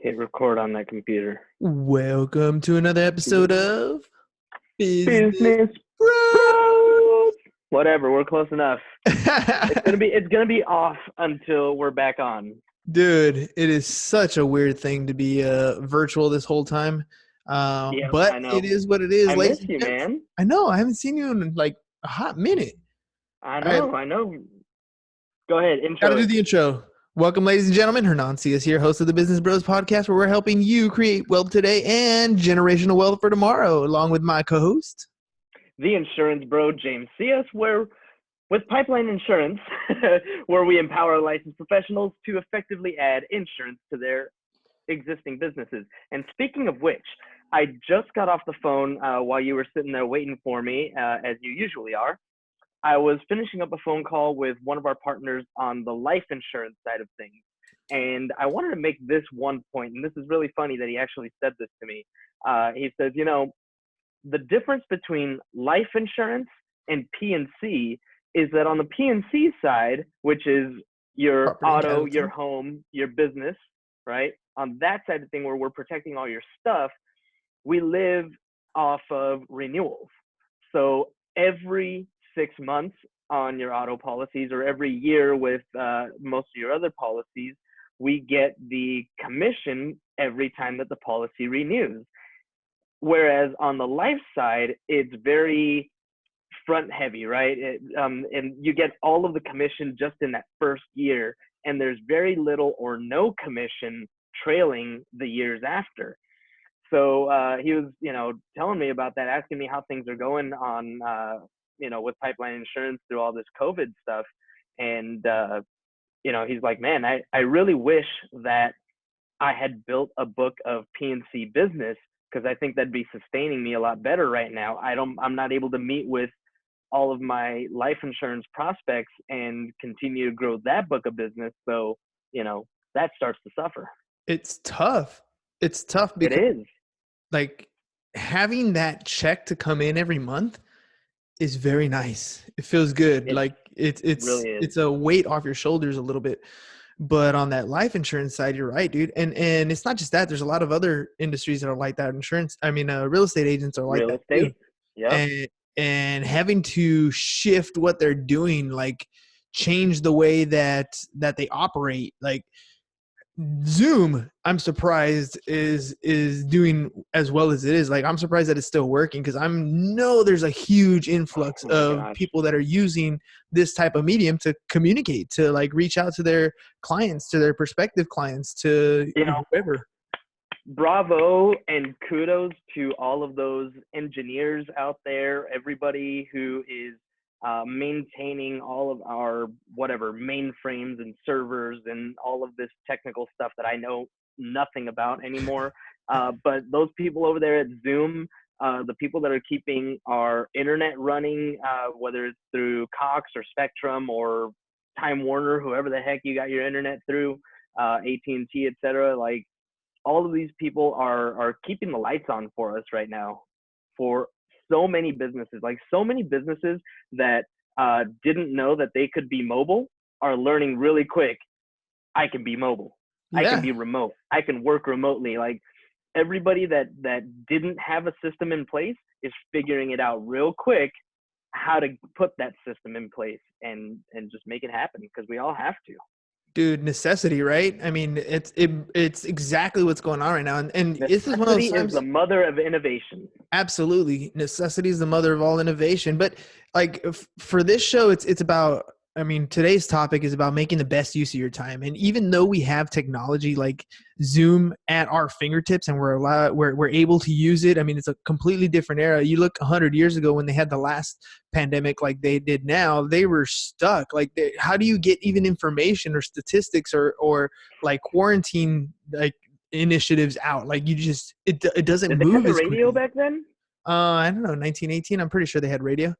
Hit record on that computer. Welcome to another episode of Business Business Bros. Bros. Whatever, we're close enough. It's gonna be off until we're back on. Dude, it is such a weird thing to be virtual this whole time. Yep, But I know. it is what it is, I ladies miss and you, gents. man. I know. I haven't seen you in like a hot minute. I All right, know. Go ahead, gotta intro do it. the intro. Welcome, ladies and gentlemen. Hernan is here, host of the Business Bros podcast, where we're helping you create wealth today and generational wealth for tomorrow, along with my co-host, The insurance bro, James C.S., where with Pipeline Insurance, where we empower licensed professionals to effectively add insurance to their existing businesses. And speaking of which, I just got off the phone while you were sitting there waiting for me, as you usually are. I was finishing up a phone call with one of our partners on the life insurance side of things. And I wanted to make this one point, and this is really funny that he actually said this to me. He says, the difference between life insurance and P&C is that on the P&C side, which is your Property and auto, Casualty. your home, your business, right? On that side of thing where we're protecting all your stuff, we live off of renewals. So every 6 months on your auto policies, or every year with most of your other policies, we get the commission every time that the policy renews. Whereas on the life side, it's very front heavy, right? And you get all of the commission just in that first year, and there's very little or no commission trailing the years after. So he was, telling me about that, asking me how things are going on, with Pipeline Insurance through all this COVID stuff. And, he's like, man, I really wish that I had built a book of P&C business, because I think that'd be sustaining me a lot better right now. I'm not able to meet with all of my life insurance prospects and continue to grow that book of business. So, that starts to suffer. It's tough. It's tough because It is. like having that check to come in every month is very nice. It feels good. It's a weight off your shoulders a little bit. But on that life insurance side, you're right, dude. And it's not just that. There's a lot of other industries that are like that. Real estate agents are like Real that estate. too. Yeah. And having to shift what they're doing, like change the way that they operate, like Zoom, I'm surprised is doing as well as it is. Like, I'm surprised that it's still working, because there's a huge influx of people that are using this type of medium to communicate, to like reach out to their clients, to their prospective clients, to whoever. Bravo and kudos to all of those engineers out there, everybody who is maintaining all of our mainframes and servers and all of this technical stuff that I know nothing about anymore. But those people over there at Zoom, the people that are keeping our internet running, whether it's through Cox or Spectrum or Time Warner, whoever the heck you got your internet through, AT&T, etc. Like, all of these people are keeping the lights on for us right now, for so many businesses. Like, so many businesses that didn't know that they could be mobile are learning really quick. I can be mobile. Yeah. I can be remote. I can work remotely. Like, everybody that didn't have a system in place is figuring it out real quick, how to put that system in place and just make it happen, because we all have to. Dude, necessity, right? I mean, it's exactly what's going on right now, and this is one of those times. Is the mother of innovation. Absolutely, necessity is the mother of all innovation. But like for this show, it's about. I mean, today's topic is about making the best use of your time. And even though we have technology like Zoom at our fingertips, and we're able to use it, I mean, it's a completely different era. You look 100 years ago when they had the last pandemic like they did now, they were stuck. Like, how do you get even information or statistics or like quarantine like initiatives out? Like, it doesn't move. Did they have the radio back then? I don't know, 1918. I'm pretty sure they had radio.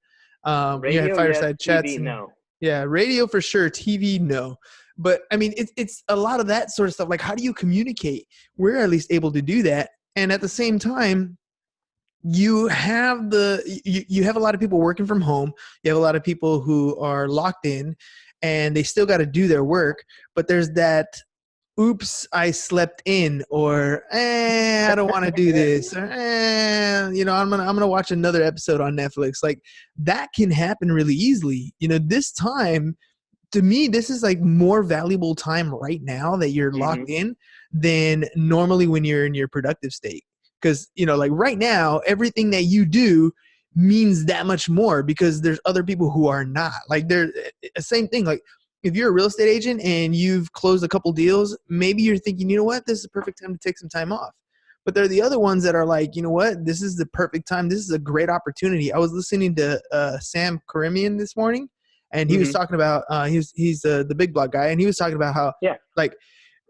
Radio, had fireside yes. chats. TV, no. Yeah, radio for sure. TV, no. But I mean, it's a lot of that sort of stuff. Like, how do you communicate? We're at least able to do that, and at the same time, you have you have a lot of people working from home. You have a lot of people who are locked in, and they still got to do their work. But there's that oops, I slept in, or I don't want to do this, or I'm gonna watch another episode on Netflix. Like that can happen really easily. This time, to me, this is like more valuable time right now that you're Hmm. locked in than normally when you're in your productive state. Because, like right now, everything that you do means that much more because there's other people who are not. Like they're same thing. Like if you're a real estate agent and you've closed a couple deals, maybe you're thinking, you know what, this is a perfect time to take some time off. But there are the other ones that are like, you know what, this is the perfect time. This is a great opportunity. I was listening to Sam Karimian this morning, and he was Hmm. talking about he's the big block guy, and he was talking about how Yeah. like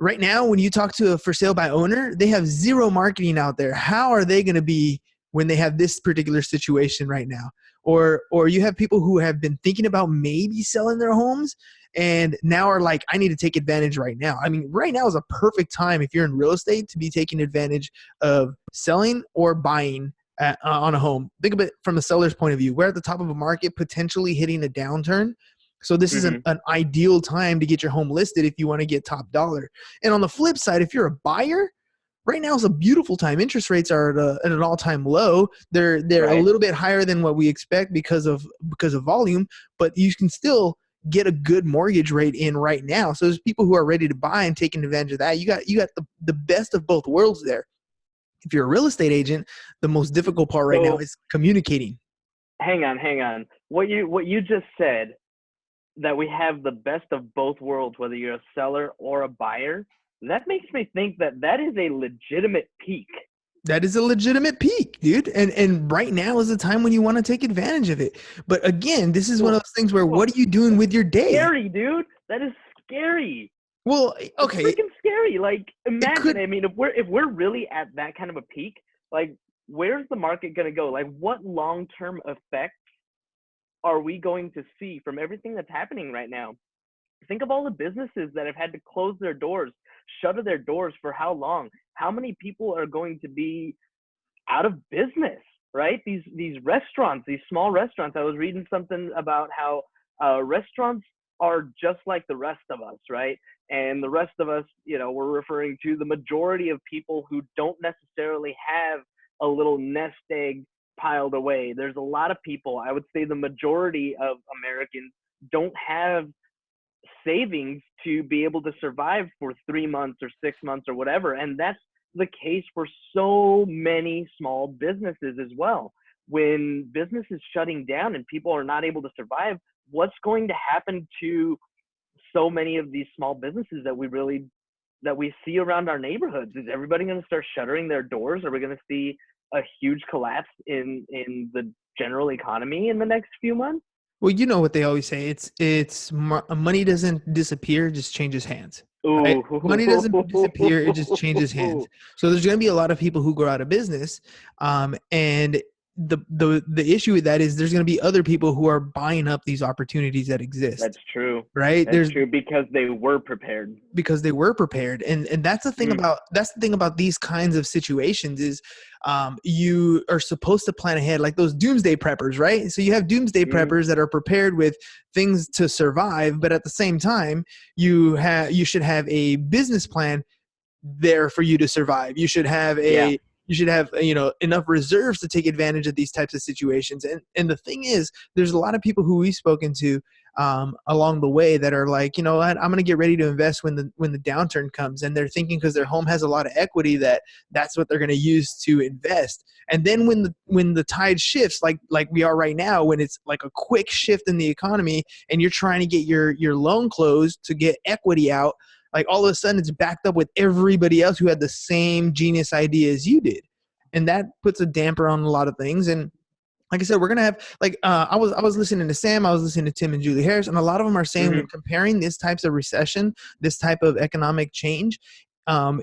right now when you talk to a for sale by owner, they have zero marketing out there. How are they going to be when they have this particular situation right now? Or you have people who have been thinking about maybe selling their homes and now are like, I need to take advantage right now. I mean, right now is a perfect time if you're in real estate to be taking advantage of selling or buying on a home. Think of it from the seller's point of view. We're at the top of a market, potentially hitting a downturn. So this is Hmm. an ideal time to get your home listed if you want to get top dollar. And on the flip side, if you're a buyer, right now is a beautiful time. Interest rates are at an all-time low. They're a Right. little bit higher than what we expect because of volume, but you can still get a good mortgage rate in right now. So there's people who are ready to buy and taking advantage of that. You got the best of both worlds there. If you're a real estate agent, the most difficult part right now So is communicating. hang on. What you just said, that we have the best of both worlds, whether you're a seller or a buyer, that makes me think that that is a legitimate peak. That is a legitimate peak, dude. And right now is the time when you want to take advantage of it. But again, this is one of Well, those things where well, what are you doing with your day? scary, dude. That is scary. Well, It's okay, freaking scary. Like, it imagine. could. I mean, if we're really at that kind of a peak, like, where's the market gonna go? Like, what long term effects are we going to see from everything that's happening right now? Think of all the businesses that have had to close their doors, shutter their doors for how long? How many people are going to be out of business, right? These restaurants, these small restaurants. I was reading something about how restaurants are just like the rest of us, right? And the rest of us, we're referring to the majority of people who don't necessarily have a little nest egg piled away. There's a lot of people, I would say the majority of Americans don't have savings to be able to survive for 3 months or 6 months or whatever. And that's the case for so many small businesses as well. When business is shutting down and people are not able to survive, what's going to happen to so many of these small businesses that we see around our neighborhoods? Is everybody going to start shuttering their doors? Are we going to see a huge collapse in the general economy in the next few months? Well, you know what they always say. It's money doesn't disappear, it just changes hands, right? Money doesn't disappear, it just changes hands. Ooh. So there's going to be a lot of people who go out of business, and the issue with that is there's going to be other people who are buying up these opportunities that That's exist, true. right? That's There's true because they were prepared. because they were prepared, and Mm. that's the thing about these kinds of situations is you are supposed to plan ahead, like those doomsday preppers, right? So you have doomsday Mm. preppers that are prepared with things to survive, but at the same time you should have a business plan there for you to survive. Yeah. You should have enough reserves to take advantage of these types of situations. And the thing is, there's a lot of people who we've spoken to along the way that are like, you know what, I'm going to get ready to invest when the downturn comes, and they're thinking because their home has a lot of equity that's what they're going to use to invest. And then when the tide shifts, like we are right now, when it's like a quick shift in the economy, and you're trying to get your loan closed to get equity out, like all of a sudden it's backed up with everybody else who had the same genius idea as you did. And that puts a damper on a lot of things. And like I said, we're gonna have like I was listening to Sam, I was listening to Tim and Julie Harris, and a lot of them are saying when Hmm. comparing this types of recession, this type of economic change,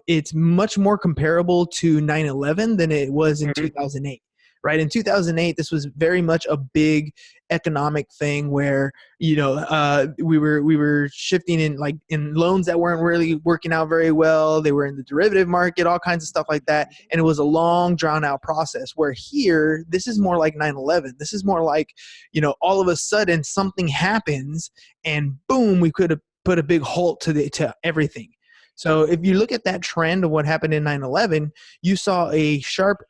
it's much more comparable to 9/11 than it was in Hmm. 2008. Right, in 2008, this was very much a big economic thing where we were shifting in loans that weren't really working out very well. They were in the derivative market, all kinds of stuff like that, and it was a long, drawn out process. Where here, this is more like 9/11. This is more like all of a sudden something happens, and boom, we could have put a big halt to everything. So if you look at that trend of what happened in 9/11, you saw a sharp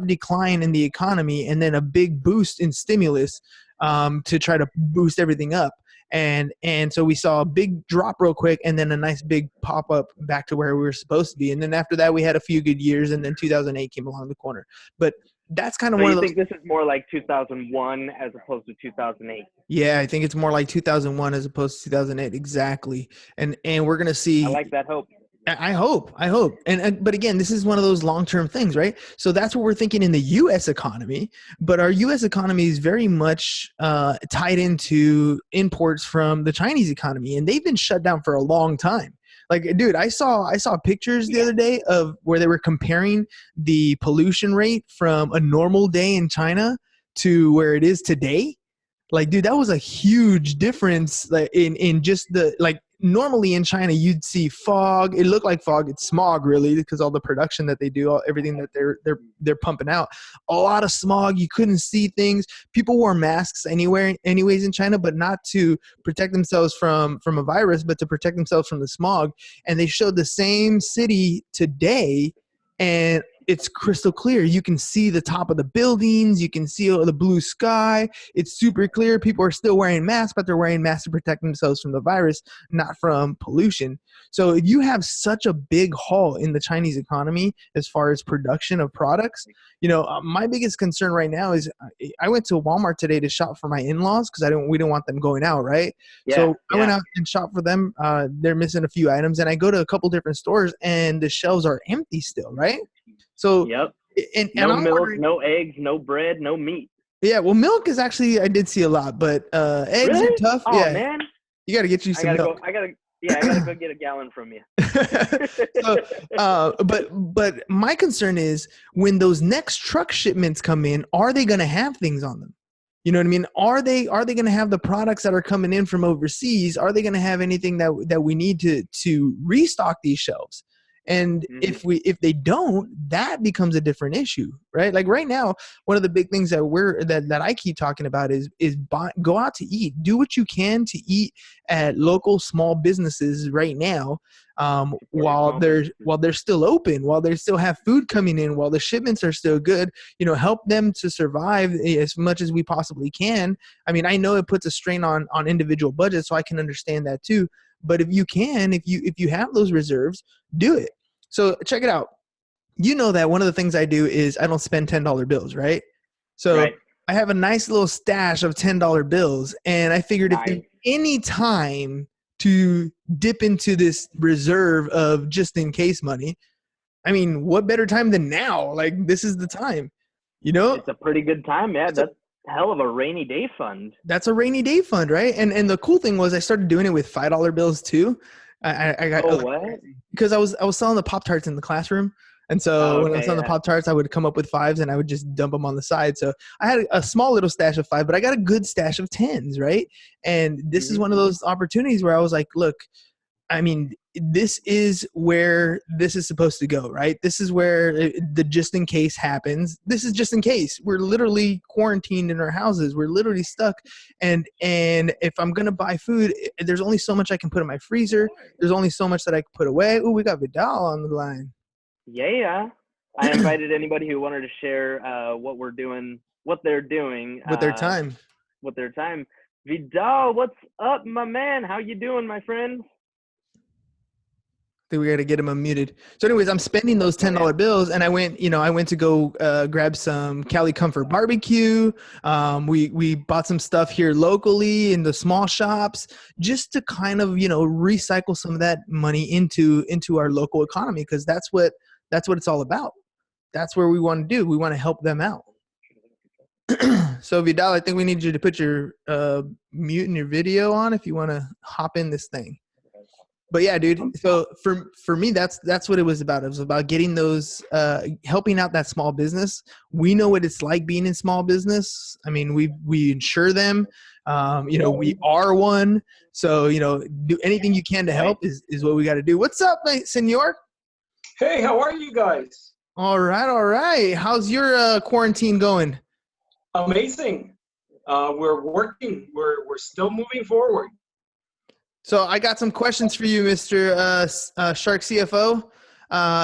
decline in the economy and then a big boost in stimulus to try to boost everything up. And so we saw a big drop real quick and then a nice big pop up back to where we were supposed to be. And then after that, we had a few good years, and then 2008 came along the corner. But that's kind of So one you of those. think this is more like 2001 as opposed to 2008? Yeah, I think it's more like 2001 as opposed to 2008. Exactly. And we're going to I see. like that hope. I hope. And but again, this is one of those long-term things, right? So that's what we're thinking in the U.S. economy. But our U.S. economy is very much tied into imports from the Chinese economy, and they've been shut down for a long time. Like, dude, I saw pictures the other day of where they were comparing the pollution rate from a normal day in China to where it is today. Like, dude, that was a huge difference, like in just the, like, normally in China you'd see fog. It looked like fog. It's smog, really, because all the production that they do, everything that they're pumping out, a lot of smog. You couldn't see things. People wore masks anyways in China, but not to protect themselves from a virus, but to protect themselves from the smog. And they showed the same city today, and it's crystal clear. You can see the top of the buildings. You can see the blue sky. It's super clear. People are still wearing masks, but they're wearing masks to protect themselves from the virus, not from pollution. So if you have such a big haul in the Chinese economy as far as production of products, my biggest concern right now is I went to Walmart today to shop for my in-laws because we didn't want them going out, right? So I went out and shopped for them. They're missing a few items, and I go to a couple different stores, and the shelves are empty still, right? So yep. And no I'm milk, no eggs, no bread, no meat. Yeah, well, milk is actually, I did see a lot, but eggs really? are tough. Oh, Yeah, man. You got to get you some milk. I gotta go get a gallon from you. But my concern is when those next truck shipments come in, are they going to have things on them? You know what I mean? Are they going to have the products that are coming in from overseas? Are they going to have anything that we need to restock these shelves? And if they don't, that becomes a different issue, right? Like right now, one of the big things that I keep talking about is go out to eat, do what you can to eat at local small businesses right now, while they're still open, while they still have food coming in, while the shipments are still good. Help them to survive as much as we possibly can. I mean, I know it puts a strain on individual budgets, so I can understand that too. But if you have those reserves, do it. So check it out. That one of the things I do is I don't spend $10 bills, right? So right. I have a nice little stash of $10 bills, and I figured if there's any time to dip into this reserve of just in case money, I mean, what better time than now? Like, this is the time, It's a pretty good time, yeah. That's hell of a rainy day fund. That's a rainy day fund, right? And the cool thing was I started doing it with $5 bills too. I got what? Because I was selling the Pop-Tarts in the classroom. And so when I was selling the Pop-Tarts, I would come up with 5s and I would just dump them on the side. So I had a small little stash of 5, but I got a good stash of 10s, right? And this is one of those opportunities where I was like, look, I mean, this is where this is supposed to go, right? This is where the just in case happens. This is just in case. We're literally quarantined in our houses. We're literally stuck. And if I'm going to buy food, there's only so much I can put in my freezer. There's only so much that I can put away. Oh, we got Vidal on the line. Yeah. I invited anybody who wanted to share what they're doing. With their time. With their time. Vidal, what's up, my man? How you doing, my friend? I think we got to get him unmuted. So anyways, I'm spending those $10 bills, and I went to go grab some Cali Comfort barbecue. We bought some stuff here locally in the small shops just to kind of, recycle some of that money into our local economy, because that's what it's all about. That's where we want to do. We want to help them out. So Vidal, I think we need you to put your mute and your video on if you want to hop in this thing. But yeah, dude. So for me, that's what it was about. It was about getting those, helping out that small business. We know what it's like being in small business. I mean, we insure them. We are one. So do anything you can to help is what we got to do. What's up, mate, senor? Hey, how are you guys? All right. How's your quarantine going? Amazing. We're working. We're still moving forward. So I got some questions for you, Mr. Shark CFO.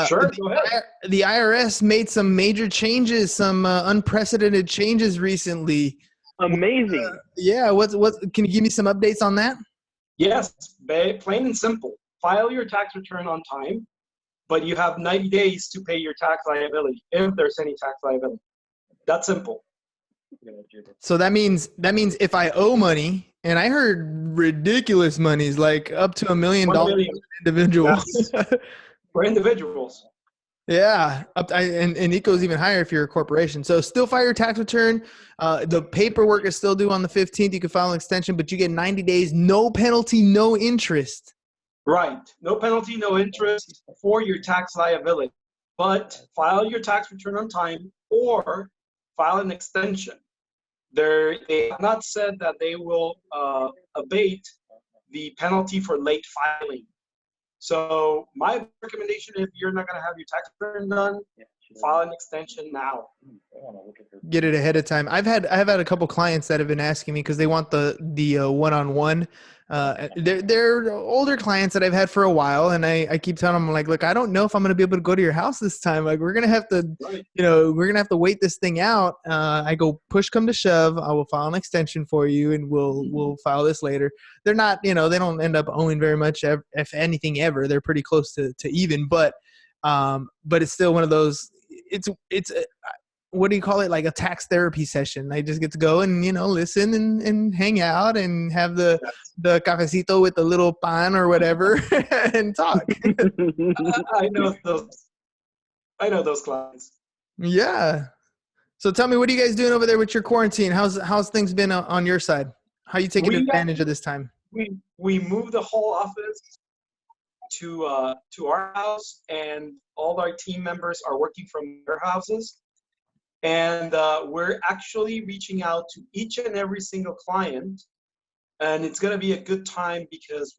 Sure, go ahead. The IRS made some major changes, some unprecedented changes recently. Amazing. Yeah, what? Can you give me some updates on that? Yes, plain and simple. File your tax return on time, but you have 90 days to pay your tax liability, if there's any tax liability. That's simple. So that means if I owe money, and I heard ridiculous monies, like up to $1 million 1 million. individual. Yes. For individuals. Yeah, and it goes even higher if you're a corporation. So still file your tax return. The paperwork is still due on the 15th. You can file an extension, but you get 90 days, no penalty, no interest. Right. No penalty, no interest for your tax liability. But file your tax return on time or file an extension. They have not said that they will abate the penalty for late filing. So my recommendation, if you're not going to have your tax return done, file an extension now. Get it ahead of time. I've had a couple clients that have been asking me because they want the one-on-one. They're older clients that I've had for a while, and I keep telling them, like, look, I don't know if I'm going to be able to go to your house this time. Like, we're gonna have to, we're gonna have to wait this thing out. I go, push come to shove, I will file an extension for you, and we'll file this later. They're not, they don't end up owing very much, if anything ever. They're pretty close to even, but it's still one of those. It's what do you call it? Like a tax therapy session. I just get to go and, listen and hang out and have the cafecito with the little pan or whatever and talk. I know those clients. Yeah. So tell me, what are you guys doing over there with your quarantine? How's things been on your side? How are you taking advantage of this time? We moved the whole office to our house, and all our team members are working from their houses. And we're actually reaching out to each and every single client, and it's going to be a good time because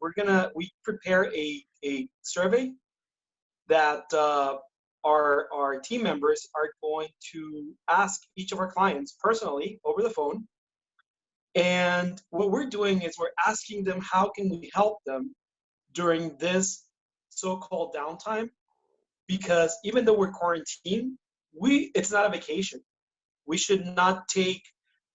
we prepare a survey that our team members are going to ask each of our clients personally over the phone. And what we're doing is we're asking them, how can we help them during this so-called downtime? Because even though we're quarantined, it's not a vacation. We should not take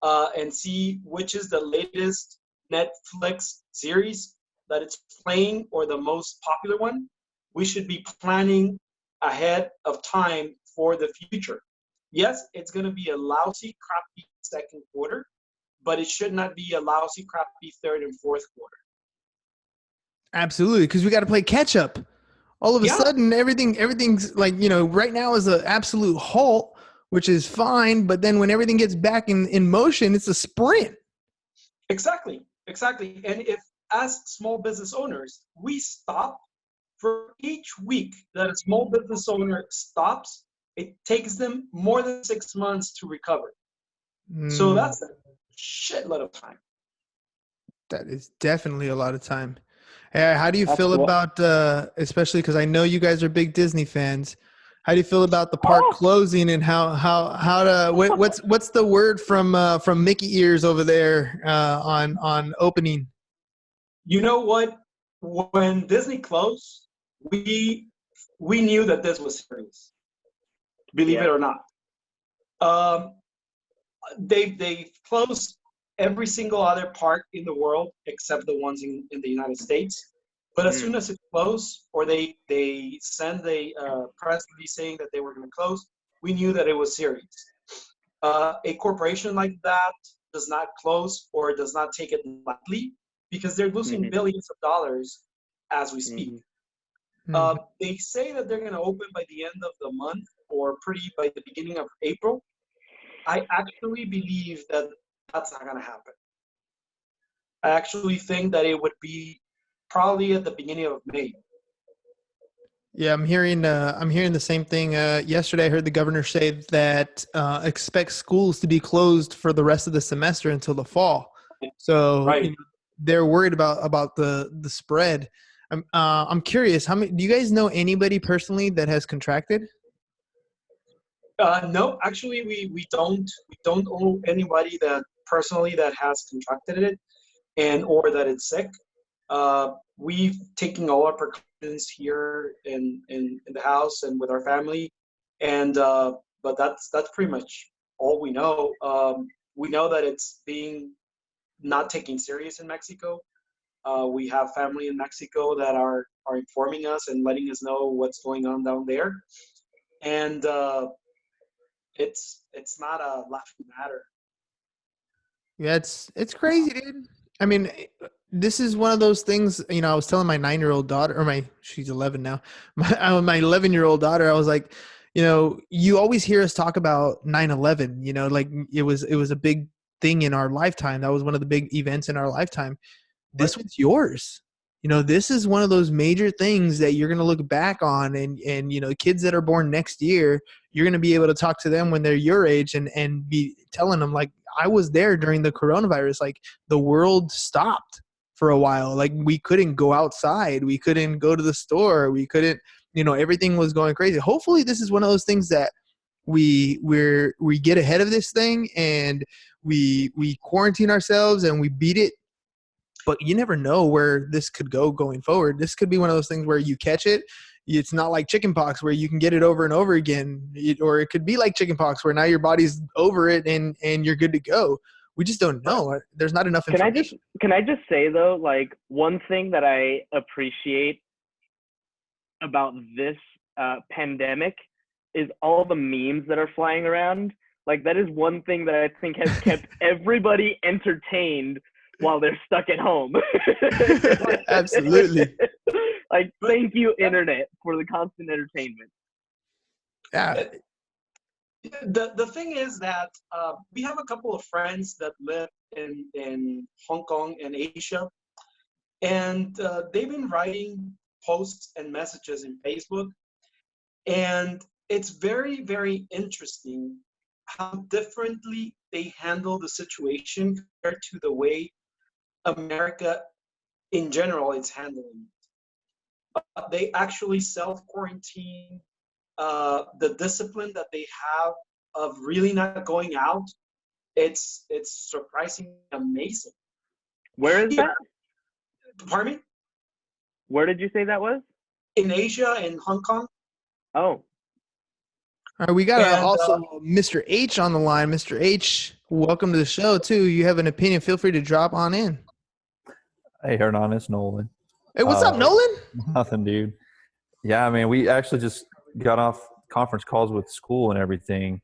and see which is the latest Netflix series that it's playing or the most popular one. We should be planning ahead of time for the future. Yes, it's going to be a lousy, crappy second quarter, but it should not be a lousy, crappy third and fourth quarter. Absolutely, because we got to play catch up. All of a sudden, everything's like, right now is an absolute halt, which is fine. But then when everything gets back in motion, it's a sprint. Exactly. And if, as small business owners, we stop for each week that a small business owner stops, it takes them more than 6 months to recover. So that's a shitload of time. That is definitely a lot of time. How do you feel about, especially because I know you guys are big Disney fans, how do you feel about the park closing, and what's the word from Mickey ears over there on opening? You know what? When Disney closed, we knew that this was serious. Believe it or not. They closed every single other park in the world except the ones in the United States. But as soon as it closed, or they sent a press release saying that they were going to close, we knew that it was serious. A corporation like that does not close or does not take it lightly, because they're losing billions of dollars as we speak. They say that they're going to open by the end of the month, or by the beginning of April. I actually believe that that's not going to happen. I actually think that it would be probably at the beginning of May. Yeah, I'm hearing the same thing. Yesterday, I heard the governor say that expect schools to be closed for the rest of the semester until the fall. So they're worried about the spread. I'm curious, how many? Do you guys know anybody personally that has contracted? No, actually, we don't know anybody that personally that has contracted it or that it's sick. We've taken all our precautions here in the house and with our family, and but that's pretty much all we know. We know that it's being not taken serious in Mexico. We have family in Mexico that are informing us and letting us know what's going on down there, and it's not a laughing matter. Yeah, it's crazy, dude. I mean, this is one of those things. You know, I was telling my 9-year-old daughter, or she's 11 now. My 11-year-old daughter, I was like, you know, you always hear us talk about 9/11. You know, like it was a big thing in our lifetime. That was one of the big events in our lifetime. This Right. was yours. You know, this is one of those major things that you're going to look back on, and you know, kids that are born next year, you're going to be able to talk to them when they're your age and be telling them, like, I was there during the coronavirus. Like, the world stopped for a while. Like, we couldn't go outside, we couldn't go to the store, we couldn't, you know, everything was going crazy. Hopefully this is one of those things that we get ahead of this thing, and we quarantine ourselves and we beat it. But you never know where this could go going forward. This could be one of those things where you catch it. It's not like chickenpox where you can get it over and over again, or it could be like chickenpox where now your body's over it and you're good to go. We just don't know. There's not enough information. Can I just say though, like, one thing that I appreciate about this pandemic is all the memes that are flying around. Like, that is one thing that I think has kept everybody entertained while they're stuck at home. Absolutely. Like, thank you, internet, for the constant entertainment. Yeah. The thing is that we have a couple of friends that live in Hong Kong and Asia, and they've been writing posts and messages in Facebook, and it's very, very interesting how differently they handle the situation compared to the way America in general is handling it. They actually self-quarantine. The discipline that they have of really not going out, it's surprisingly amazing. Where is that? Pardon me? Where did you say that was? In Asia, in Hong Kong. Oh. All right, we got And, also Mr. H on the line. Mr. H, welcome to the show too. You have an opinion, feel free to drop on in. Hey, Hernan, it's Nolan. Hey, what's up, Nolan? Nothing, dude. Yeah, I mean, we actually just got off conference calls with school and everything.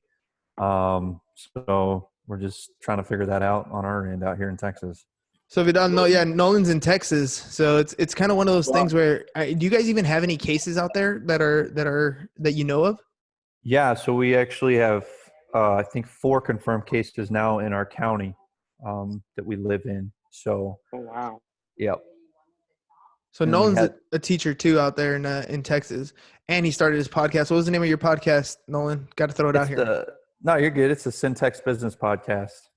So we're just trying to figure that out on our end out here in Texas. So Vidal, Nolan's in Texas, so it's kind of one of those things where do you guys even have any cases out there that you know of? Yeah, so we actually have I think 4 confirmed cases now in our county that we live in. So, oh wow, yep. So Nolan's a teacher too out there in Texas, and he started his podcast. What was the name of your podcast, Nolan? Got to throw it out here. No, you're good. It's the Syntax Business Podcast.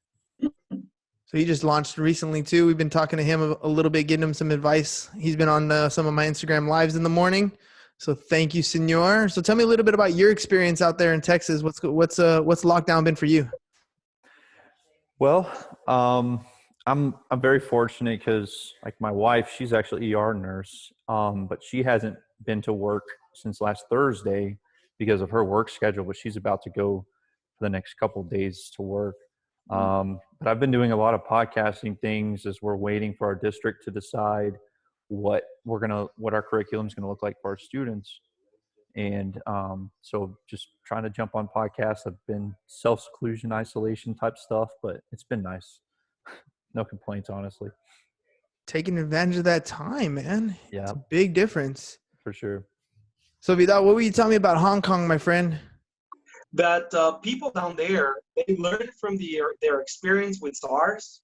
So he just launched recently too. We've been talking to him a little bit, getting him some advice. He's been on some of my Instagram lives in the morning. So thank you, Senor. So tell me a little bit about your experience out there in Texas. What's lockdown been for you? Well, I'm very fortunate because, like, my wife, she's actually ER nurse, but she hasn't been to work since last Thursday because of her work schedule. But she's about to go for the next couple of days to work. But I've been doing a lot of podcasting things as we're waiting for our district to decide what our curriculum is gonna look like for our students. And so just trying to jump on podcasts. I've been self-seclusion, isolation type stuff, but it's been nice. No complaints, honestly. Taking advantage of that time, man. Yeah. It's a big difference. For sure. So Vidal, what were you telling me about Hong Kong, my friend? That people down there, they learned from their experience with SARS,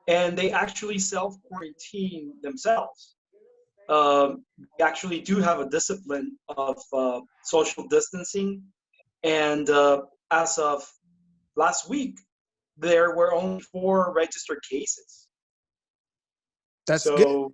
and they actually self-quarantine themselves. They actually do have a discipline of social distancing, and as of last week, there were only 4 registered cases. That's good.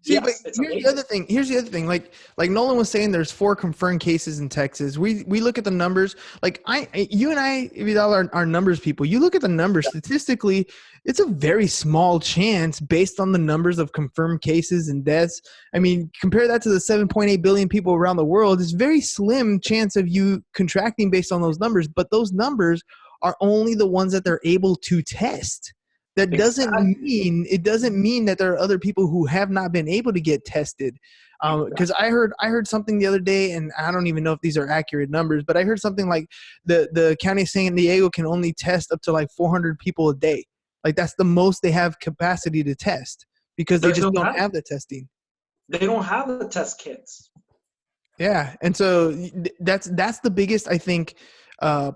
See, but Yes, it's here's the amazing. other thing. Here's the other thing. Like Nolan was saying, there's 4 confirmed cases in Texas. We look at the numbers. Like you and I, Vidal, are numbers people. You look at the numbers statistically, it's a very small chance based on the numbers of confirmed cases and deaths. I mean, compare that to the 7.8 billion people around the world. It's very slim chance of you contracting based on those numbers. But those numbers are only the ones that they're able to test. That doesn't mean that there are other people who have not been able to get tested. Because I heard something the other day, and I don't even know if these are accurate numbers, but I heard something like the county of San Diego can only test up to like 400 people a day. Like that's the most they have capacity to test because they just don't have the testing. They don't have the test kits. Yeah, and so that's the biggest, I think,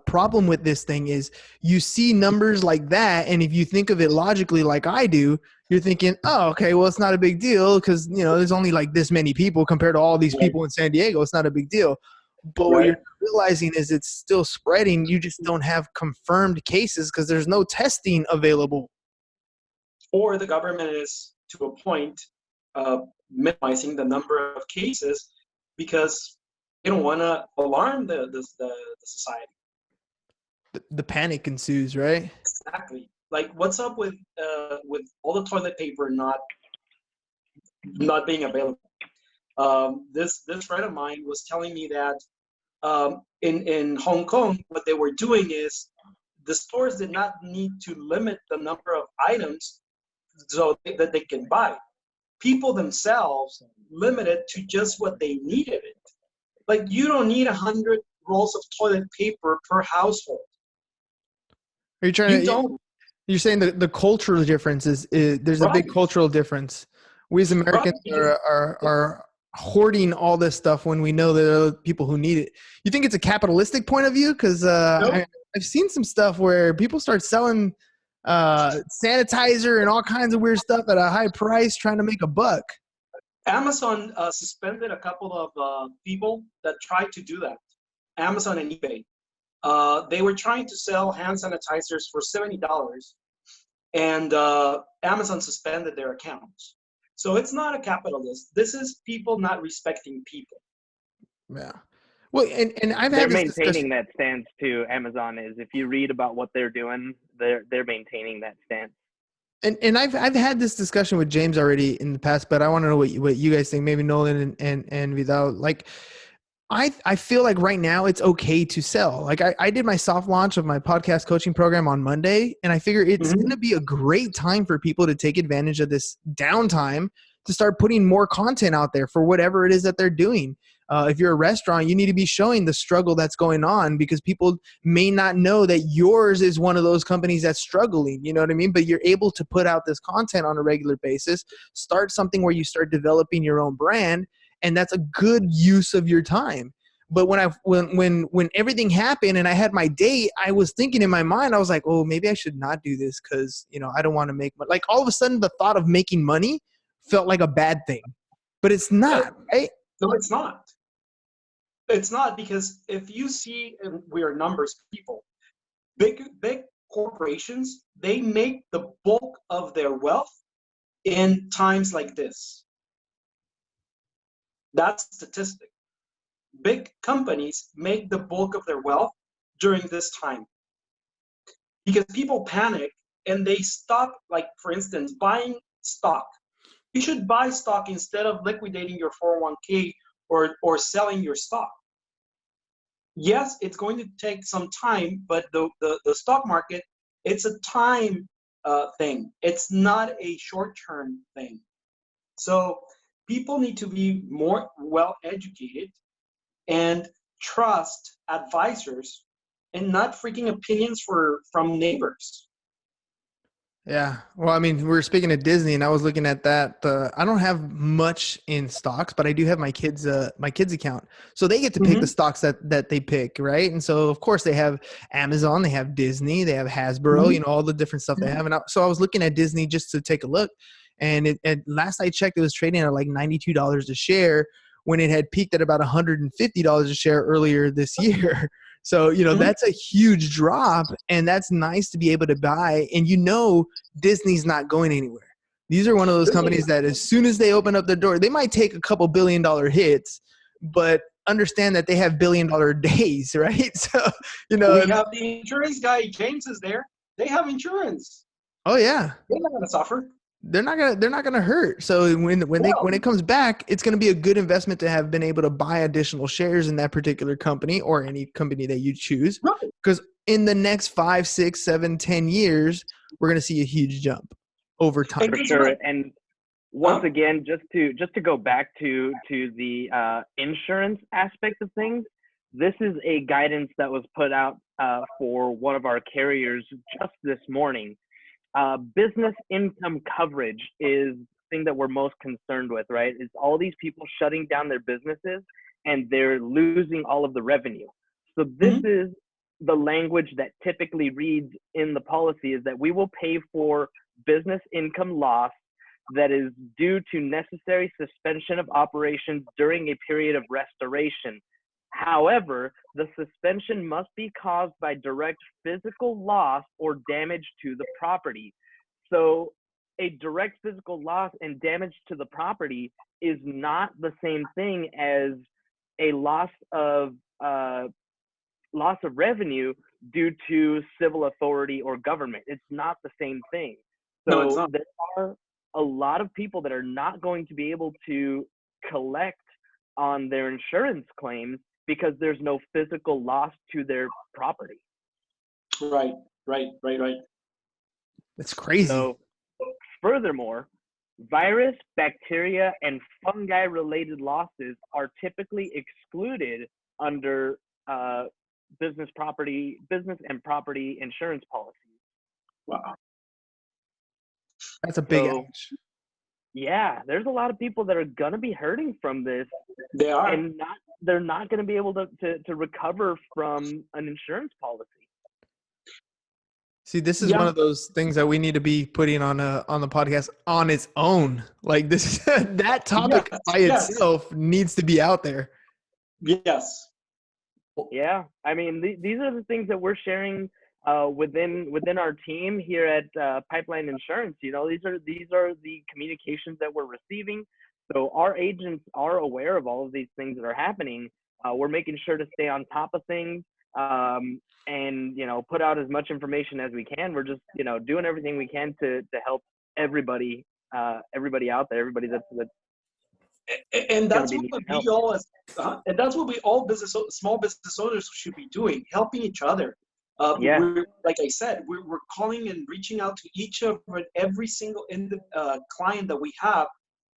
problem with this thing is you see numbers like that, and if you think of it logically like I do, you're thinking, oh, okay, well, it's not a big deal because there's only like this many people compared to all these people in San Diego. It's not a big deal. But what you're realizing is it's still spreading. You just don't have confirmed cases because there's no testing available. Or the government is to a point minimizing the number of cases because they don't want to alarm the society. The panic ensues, right? Exactly. Like, what's up with all the toilet paper not being available? This friend of mine was telling me that in Hong Kong, what they were doing is the stores did not need to limit the number of items so that they can buy. People themselves limited to just what they needed it. Like, you don't need 100 rolls of toilet paper per household. Are you trying to? You're saying the cultural difference is there's a big cultural difference. We as Americans are hoarding all this stuff when we know that there are people who need it. You think it's a capitalistic point of view? Because I've seen some stuff where people start selling sanitizer and all kinds of weird stuff at a high price trying to make a buck. Amazon suspended a couple of people that tried to do that. Amazon and eBay. They were trying to sell hand sanitizers for $70, and Amazon suspended their accounts. So it's not a capitalist. This is people not respecting people. Yeah. Well, and I've they're had this maintaining that stance too. Amazon is. If you read about what they're doing, they're maintaining that stance. And I've had this discussion with James already in the past, but I want to know what you guys think. Maybe Nolan and Vidal. Like, I feel like right now it's okay to sell. Like I did my soft launch of my podcast coaching program on Monday, and I figure it's going to be a great time for people to take advantage of this downtime to start putting more content out there for whatever it is that they're doing. If you're a restaurant, you need to be showing the struggle that's going on because people may not know that yours is one of those companies that's struggling. You know what I mean? But you're able to put out this content on a regular basis, start something where you start developing your own brand, and that's a good use of your time. But when everything happened and I had my date, I was thinking in my mind, I was like, oh, maybe I should not do this because, I don't want to make money. Like all of a sudden the thought of making money felt like a bad thing, but it's not, right? No, it's not. It's not, because if you see, and we are numbers people, big corporations, they make the bulk of their wealth in times like this. That's statistic. Big companies make the bulk of their wealth during this time because people panic and they stop, like, for instance, buying stock. You should buy stock instead of liquidating your 401k or selling your stock. Yes, it's going to take some time, but the stock market, it's a time thing. It's not a short-term thing. So people need to be more well-educated and trust advisors and not freaking opinions from neighbors. Yeah. Well, I mean, we were speaking of Disney and I was looking at that. I don't have much in stocks, but I do have my kids' account. So they get to pick the stocks that they pick. Right. And so of course they have Amazon, they have Disney, they have Hasbro, all the different stuff they have. And so I was looking at Disney just to take a look. And last I checked, it was trading at like $92 a share when it had peaked at about $150 a share earlier this year. So, that's a huge drop, and that's nice to be able to buy. And Disney's not going anywhere. These are one of those companies that as soon as they open up their door, they might take a couple $1 billion hits, but understand that they have $1 billion days, right? So, We have the insurance guy, James is there. They have insurance. Oh yeah. They're not going to suffer. They're not gonna hurt. So when it comes back, it's gonna be a good investment to have been able to buy additional shares in that particular company or any company that you choose. Because in the next 5, 6, 7, 10 years, we're gonna see a huge jump over time. For sure. And once again, just to go back to the insurance aspect of things, this is a guidance that was put out for one of our carriers just this morning. Business income coverage is the thing that we're most concerned with, right? It's all these people shutting down their businesses and they're losing all of the revenue. So this is the language that typically reads in the policy, is that we will pay for business income loss that is due to necessary suspension of operations during a period of restoration. However, the suspension must be caused by direct physical loss or damage to the property. So a direct physical loss and damage to the property is not the same thing as a loss of revenue due to civil authority or government. It's not the same thing. So No, there are a lot of people that are not going to be able to collect on their insurance claims because there's no physical loss to their property. Right. That's crazy. So, furthermore, virus, bacteria, and fungi-related losses are typically excluded under business and property insurance policies. Wow. That's a big ask. Yeah, there's a lot of people that are gonna be hurting from this. They are. And they're not gonna be able to recover from an insurance policy. See, this is one of those things that we need to be putting on the podcast on its own. Like this, that topic by itself needs to be out there. Yes. Yeah, I mean, these are the things that we're sharing within our team here at Pipeline Insurance. You know, these are the communications that we're receiving. So our agents are aware of all of these things that are happening. We're making sure to stay on top of things and, you know, put out as much information as we can. We're just, you know, doing everything we can to help everybody out there, everybody that's and that's what we all and that's what we all small business owners should be doing, helping each other. Like I said, we're calling and reaching out to each of every single client that we have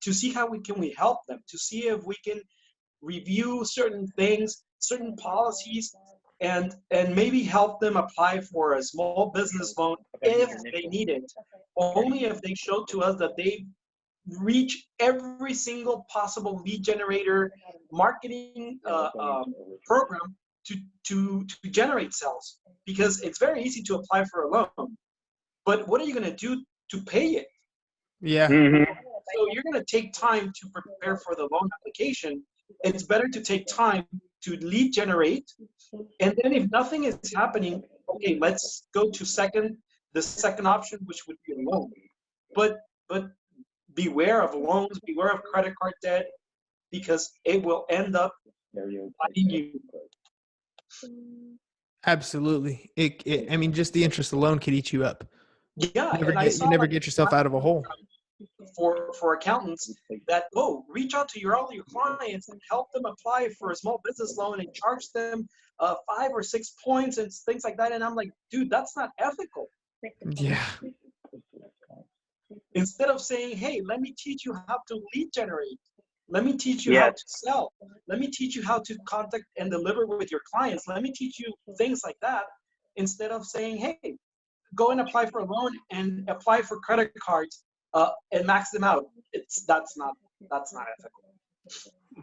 to see how we help them, to see if we can review certain things, certain policies, and maybe help them apply for a small business loan if they need it. Only if they show to us that they reach every single possible lead generator marketing program to generate sales, because it's very easy to apply for a loan, but what are you going to do to pay it? Yeah. So you're going to take time to prepare for the loan application. It's better to take time to lead generate, and then if nothing is happening, okay, let's go to the second option, which would be a loan. But beware of loans, beware of credit card debt, because it will end up biting you. Absolutely. I mean, just the interest alone could eat you up. Yeah, you never get yourself out of a hole. For accountants that reach out to all your clients and help them apply for a small business loan and charge them 5 or 6 points and things like that. And I'm like, dude, that's not ethical. Yeah. Instead of saying, hey, let me teach you how to lead generate. Let me teach you how to sell. Let me teach you how to contact and deliver with your clients. Let me teach you things like that. Instead of saying, hey, go and apply for a loan and apply for credit cards and max them out. That's not ethical.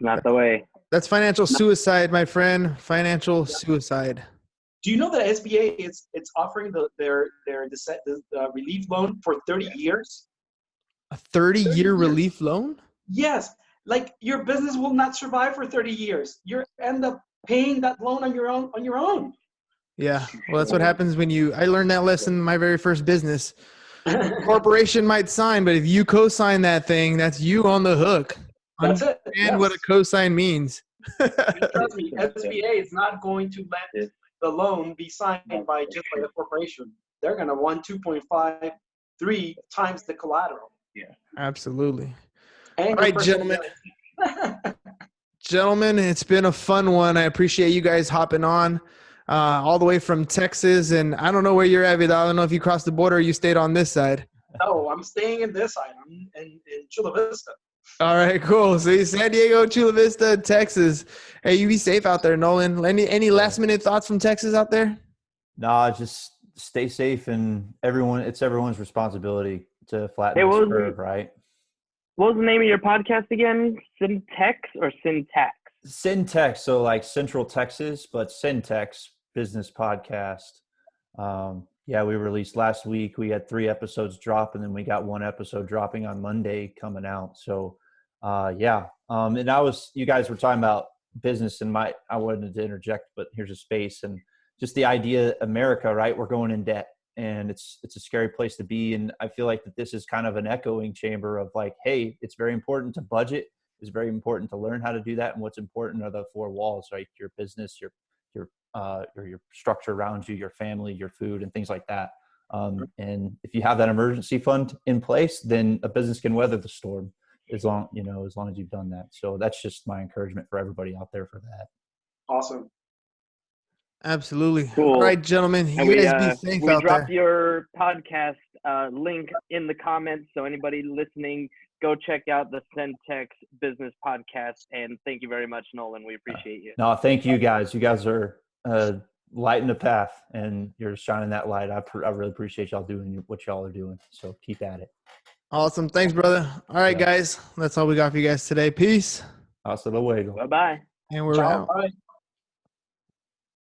Not the way. That's financial suicide, my friend. Financial suicide. Do you know that SBA it's offering their relief loan for 30 years? A 30-year relief loan? Yes. Like your business will not survive for 30 years. You end up paying that loan on your own. Yeah. Well, that's what happens when I learned that lesson in my very first business. Corporation might sign, but if you co-sign that thing, that's you on the hook. That's it. And what a co-sign means. And trust me, SBA is not going to let the loan be signed by just by the corporation. They're going to want 2.53 times the collateral. Yeah, Absolutely. And All right, gentlemen. Gentlemen, it's been a fun one. I appreciate you guys hopping on all the way from Texas. And I don't know where you're at, Vidal. I don't know if you crossed the border or you stayed on this side. No, I'm staying in this side. I'm in Chula Vista. All right, cool. So San Diego, Chula Vista, Texas. Hey, you be safe out there, Nolan. Any last minute thoughts from Texas out there? Nah, just stay safe, and it's everyone's responsibility to flatten this curve, right? What was the name of your podcast again? Syntax or Syntax? Syntax, so like Central Texas, but Syntax Business Podcast. Yeah, we released last week. We had 3 episodes drop, and then we got 1 episode dropping on Monday coming out. So, yeah. And you guys were talking about business, and I wanted to interject, but here's a space. And just the idea, America, right? We're going in debt, and it's a scary place to be. And I feel like that this is kind of an echoing chamber of like, hey, it's very important to budget. It's very important to learn how to do that. And what's important are the 4 walls, right? Your business, your structure around you, your family, your food, and things like that. And if you have that emergency fund in place, then a business can weather the storm as long as you've done that. So that's just my encouragement for everybody out there for that. Awesome. Absolutely. Cool. All right, gentlemen. And you guys be safe we out dropped there. your podcast link in the comments, so anybody listening, go check out the Centex Business Podcast. And thank you very much, Nolan. We appreciate you. No, thank you guys. You guys are lighting the path, and you're shining that light. I really appreciate y'all doing what y'all are doing. So keep at it. Awesome. Thanks, brother. All right, guys. That's all we got for you guys today. Peace. Hasta luego. Bye-bye. And we're Ciao. out. Bye.